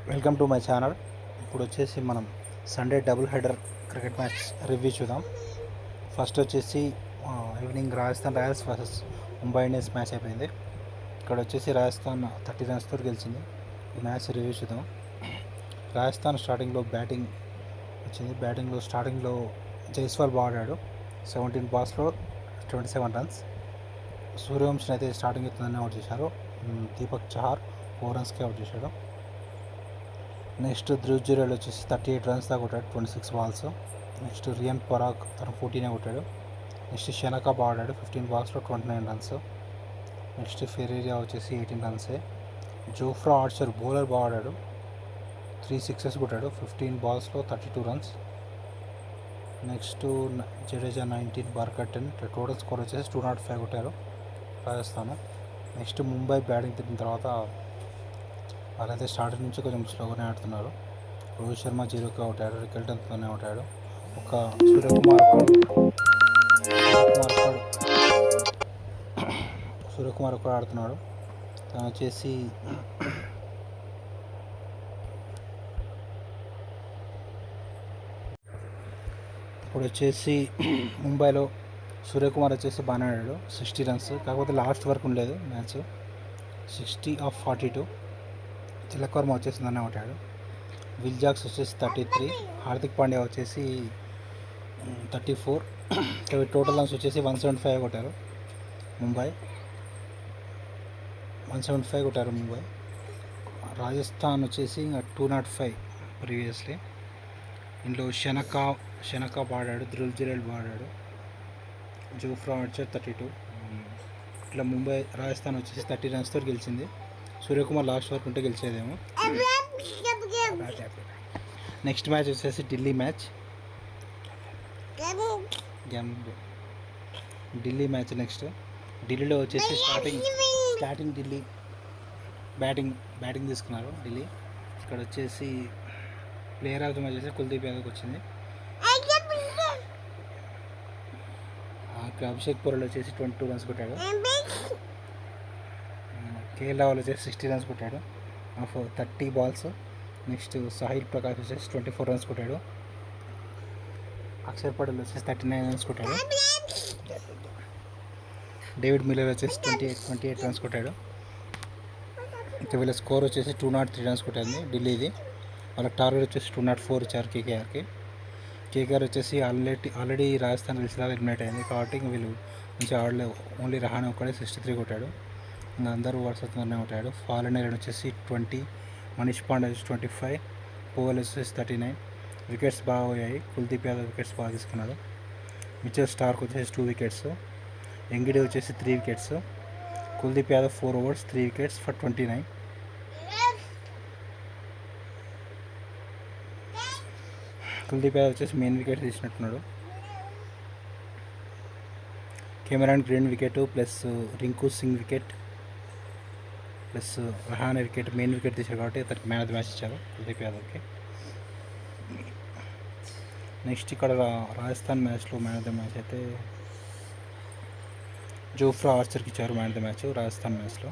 Welcome to my channel. ఇప్పుడు వచ్చేసి మనం Sunday double header cricket match review చూద్దాం. ఫస్ట్ వచ్చేసి evening Rajasthan Royals versus Mumbai Indians match అయిపోయింది. ఇక్కడ వచ్చేసి రాజస్థాన్ 30 రన్స్తో గెలిచింది. ఈ మ్యాచ్ రివ్యూ చూద్దాం. రాజస్థాన్ స్టార్టింగ్లో బ్యాటింగ్ వచ్చింది. స్టార్టింగ్లో జైస్వాల్ ఆడాడు. 17 బాల్స్లో 27 రన్స్. సూర్యవంశన్ అయితే స్టార్టింగ్ అవుతుందని అవుట్ చేశారు. దీపక్ చహార్ 4 రన్స్కి అవుట్ చేశాడు. నెక్స్ట్ ధ్రువ్ జురేల్ వచ్చేసి 38 రన్స్ దాకా కొట్టాడు 26 బాల్స్. నెక్స్ట్ రియాన్ పరాగ్ తను 14 కొట్టాడు. నెక్స్ట్ షనకా ఆడాడు 15 బాల్స్లో 29 రన్స్. నెక్స్ట్ ఫెరేరియా వచ్చేసి 18 రన్సే. జోఫ్రా ఆర్చర్ బౌలర్ ఆడాడు 3 సిక్సెస్ కొట్టాడు 15 బాల్స్లో 32 runs. Next Jadeja 19, Barker 10. Total score వచ్చేసి 205 కొట్టారు రాజస్థాన్. నెక్స్ట్ ముంబై బ్యాటింగ్ తిరిగిన తర్వాత వాళ్ళైతే స్టార్టింగ్ నుంచి కొంచెం స్లోగానే ఆడుతున్నారు. రోహిత్ శర్మ 0కి అవుట్ అయ్యాడు. రికల్టన్తోనే అవుట్ అయ్యాడు. ఒక సూర్యకుమార్ ఒక్కడు ఆడుతున్నాడు. తను వచ్చేసి ఇప్పుడు వచ్చేసి ముంబైలో సూర్యకుమార్ వచ్చేసి బాగానే ఆడాడు 60 రన్స్. కాకపోతే లాస్ట్ వరకు ఉండలేదు మ్యాచ్. 60 ఆఫ్ 42. తిలక్ వర్మ వచ్చేసి దాన్ని కొట్టాడు. విల్ జాక్స్ వచ్చేసి 33. హార్దిక్ పాండ్యా వచ్చేసి 34. టోటల్ రన్స్ వచ్చేసి 175 కొట్టారు ముంబై. 175 కొట్టారు ముంబై. రాజస్థాన్ వచ్చేసి 205 ప్రీవియస్లీ. ఇందులో షనకా ఆడాడు. ధ్రువ్ జురేల్ ఆడాడు. Jofra Archer 32. ఇట్లా రాజస్థాన్ వచ్చేసి 30 రన్స్తో గెలిచింది. సూర్యకుమార్ లాస్ట్ వరకు ఉంటే గెలిచేదేమో. నెక్స్ట్ మ్యాచ్ వచ్చేసి ఢిల్లీ మ్యాచ్. నెక్స్ట్ ఢిల్లీలో వచ్చేసి స్టార్టింగ్ ఢిల్లీ బ్యాటింగ్ తీసుకున్నారు ఢిల్లీ. ఇక్కడ వచ్చేసి ప్లేయర్ ఆఫ్ ద మ్యాచ్ వచ్చేసి కుల్దీప్ యాదవ్కి వచ్చింది. అభిషేక్ పూర్లో వచ్చేసి 22 రన్స్ కొట్టాడు. కేఎల్ రాహుల్ వచ్చేసి 60 రన్స్ కొట్టాడు 30 బాల్స్. నెక్స్ట్ సాహిల్ ప్రకాష్ వచ్చేసి 24 రన్స్ కొట్టాడు. అక్షర్ పటేల్ వచ్చేసి 39 రన్స్ కొట్టాడు. డేవిడ్ మిల్లర్ వచ్చేసి 28 రన్స్ కొట్టాడు. ఇంకా వీళ్ళ స్కోర్ వచ్చేసి 203 రన్స్ కొట్టింది ఢిల్లీది. వాళ్ళకి టార్గెట్ వచ్చేసి 204 ఇచ్చారు కేకేఆర్కి. కేకేఆర్ వచ్చేసి ఆల్రెడీ రాజస్థాన్ గెలిచేలాగా ఎలిమినేట్ అయింది కాబట్టి వీళ్ళు మంచిగా ఆడలేవు. ఓన్లీ రహానే ఒక్కడే 63 కొట్టాడు. ఇంకా అందరూ వరుసతోనే ఉంటాడు. ఫాలెన్ వచ్చేసి 20. మనీష్ పాండే వచ్చి 25. పోవల్ వచ్చేసి 39. వికెట్స్ బాగా పోయాయి. కుల్దీప్ యాదవ్ వికెట్స్ బాగా తీసుకున్నాడు. మిచెల్ స్టార్క్ వచ్చేసి 2 వికెట్స్. ఎంగిడి వచ్చేసి 3 wickets. Kuldeep Yadav 4 overs 3 wickets for 29. Kuldeep Yadav వచ్చేసి మెయిన్ వికెట్ తీసినట్టున్నాడు. Cameron Green wicket plus Rinku Singh wicket plus Rahane wicket main wicket తీశారు కాబట్టి అతనికి మ్యాన్ ఆఫ్ ది మ్యాచ్ ఇచ్చారు కుల్దీప్ యాదవ్కి. నెక్స్ట్ ఇక్కడ రాజస్థాన్ మ్యాచ్లో మ్యాన్ ఆఫ్ ది మ్యాచ్ అయితే జోఫ్రా ఆర్చర్కి ఇచ్చారు man of the match. Rajasthan మ్యాచ్లో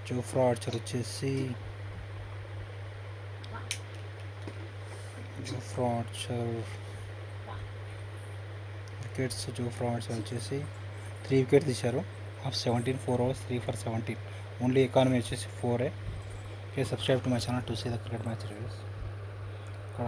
జోఫ్రా ఆర్చర్ వచ్చేసి జోఫ్రా ఆర్చర్ వచ్చేసి 3 వికెట్ తీశారు off 17, 4 overs 3 for 17. Only economy వచ్చేసి 4. Subscribe to my channel to see the cricket match reviews. ఇక్కడ